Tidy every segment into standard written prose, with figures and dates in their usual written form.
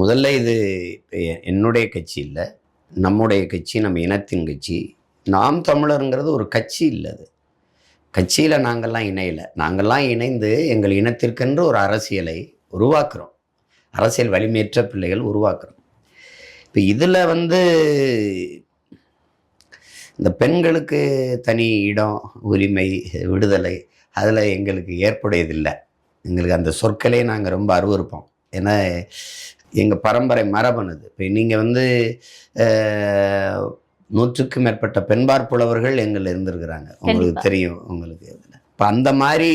முதல்ல இது என்னுடைய கட்சி இல்லை, நம்முடைய கட்சி, நம்ம இனத்தின் கட்சி. நாம் தமிழருங்கிறது ஒரு கட்சி இல்லை. அது கட்சியில் நாங்கள்லாம் இணையலை. நாங்கள்லாம் இணைந்து எங்கள் இனத்திற்கென்று ஒரு அரசியலை உருவாக்குறோம். அரசியல் வலிமையற்ற பிள்ளைகள் உருவாக்குறோம். இப்போ இதில் இந்த பெண்களுக்கு தனி இடம், உரிமை, விடுதலை அதில் எங்களுக்கு ஏற்புடையதில்லை. எங்களுக்கு அந்த சொற்களே நாங்கள் ரொம்ப அருவருப்போம். ஏன்னா எங்கள் பரம்பரை மரபணுது. இப்போ நீங்கள் 100க்கும் மேற்பட்ட பெண்பார் புலவர்கள் எங்கள் இருந்திருக்கிறாங்க. உங்களுக்கு தெரியும். உங்களுக்கு இப்போ அந்த மாதிரி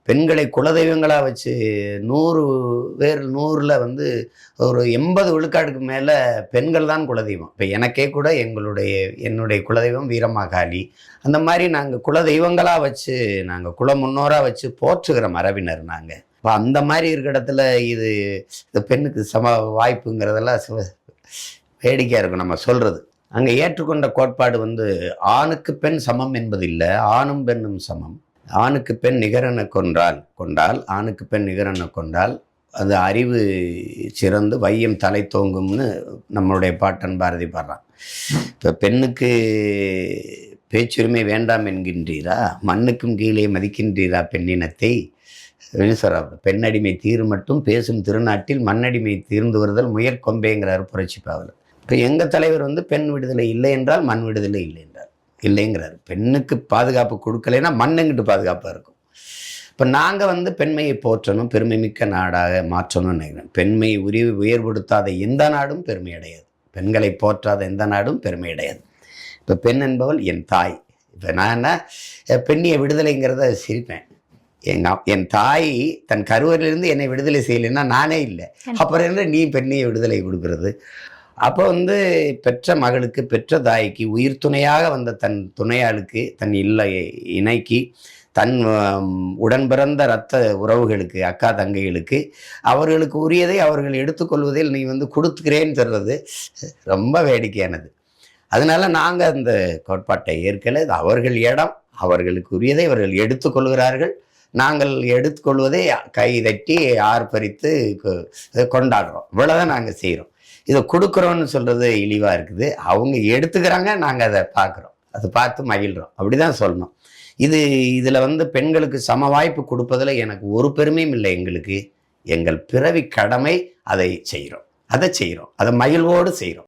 பெண்களை குலதெய்வங்களாக வச்சு 100 பேர் 100ல் ஒரு 80 விழுக்காடுக்கு மேலே பெண்கள் தான் குலதெய்வம். இப்போ எனக்கே கூட என்னுடைய குலதெய்வம் வீரமாகாளி. அந்த மாதிரி நாங்கள் குலதெய்வங்களாக வச்சு, நாங்கள் குல முன்னோராக வச்சு போற்றுகிற மரபினர் நாங்கள். இப்போ அந்த மாதிரி இருக்கிற இடத்துல இந்த பெண்ணுக்கு சம வாய்ப்புங்கிறதெல்லாம் வேடிக்கையாக இருக்கும் நம்ம சொல்கிறது. அங்கே ஏற்றுக்கொண்ட கோட்பாடு ஆணுக்கு பெண் சமம் என்பது இல்லை, ஆணும் பெண்ணும் சமம். ஆணுக்கு பெண் நிகரென கொண்டால் ஆணுக்கு பெண் நிகரென கொண்டால் அது அறிவு சிறந்து வையம் தலை தோங்கும்னு நம்மளுடைய பாட்டன் பாரதி பாடுறான். இப்போ பெண்ணுக்கு பேச்சுரிமை வேண்டாம் என்கின்றீரா, மண்ணுக்கும் கீழே மதிக்கின்றீரா பெண்ணினத்தை சொல்கிறார். பெண்ணடிமை தீரு மட்டும் பேசும் திருநாட்டில் மண்ணடிமை தீர்ந்து வருதல் முயற்கொம்பேங்கிறார் புரட்சி பாவலர். இப்போ எங்கள் தலைவர் பெண் விடுதலை இல்லை என்றால் மண் விடுதலை இல்லை என்றால் இல்லைங்கிறார். பெண்ணுக்கு பாதுகாப்பு கொடுக்கலைன்னா மண்ணுங்கிட்டு பாதுகாப்பாக இருக்கும். இப்போ நாங்கள் பெண்மையை போற்றணும், பெருமை மிக்க நாடாக மாற்றணும்னு நினைக்கிறேன். பெண்மை உயர்வுபடுத்தாத எந்த நாடும் பெருமை அடையாது, பெண்களை போற்றாத எந்த நாடும் பெருமை அடையாது. இப்போ பெண் என்பவள் என் தாய். இப்போ நான் என்ன பெண்ணிய விடுதலைங்கிறத சிரிப்பேன். என் தாய் தன் கருவறையிலிருந்து என்னை விடுதலை செய்யலைன்னா நானே இல்லை, அப்புறம் என்ன நீ பெண்ணிய விடுதலை கொடுக்கறது? அப்போ பெற்ற மகளுக்கு, பெற்ற தாய்க்கு, உயிர் துணையாக வந்த தன் துணையாளுக்கு, தன் இணைக்கு, தன் உடன் பிறந்த இரத்த உறவுகளுக்கு, அக்கா தங்கைகளுக்கு அவர்களுக்கு உரியதை அவர்கள் எடுத்துக்கொள்வதில் நீ கொடுத்துக்கிறேன்னு சொல்கிறது ரொம்ப வேடிக்கையானது. அதனால நாங்கள் அந்த கோட்பாட்டை ஏற்கலை. அவர்கள் இடம், அவர்களுக்கு உரியதை அவர்கள் எடுத்துக்கொள்கிறார்கள். நாங்கள் எடுத்துக்கொள்வதை கை தட்டி ஆர்ப்பரித்து கொண்டாடுறோம். இவ்வளோதான் நாங்கள் செய்கிறோம். இதை கொடுக்குறோன்னு சொல்கிறது இழிவாக இருக்குது. அவங்க எடுத்துக்கிறாங்க, நாங்கள் அதை பார்க்குறோம், அதை பார்த்து மகிழ்கிறோம். அப்படி தான் சொல்லணும். இதில் பெண்களுக்கு சம வாய்ப்பு கொடுப்பதில் எனக்கு ஒரு பெருமையும் இல்லை. எங்கள் பிறவி கடமை அதை செய்கிறோம், அதை மகிழ்வோடு செய்கிறோம்.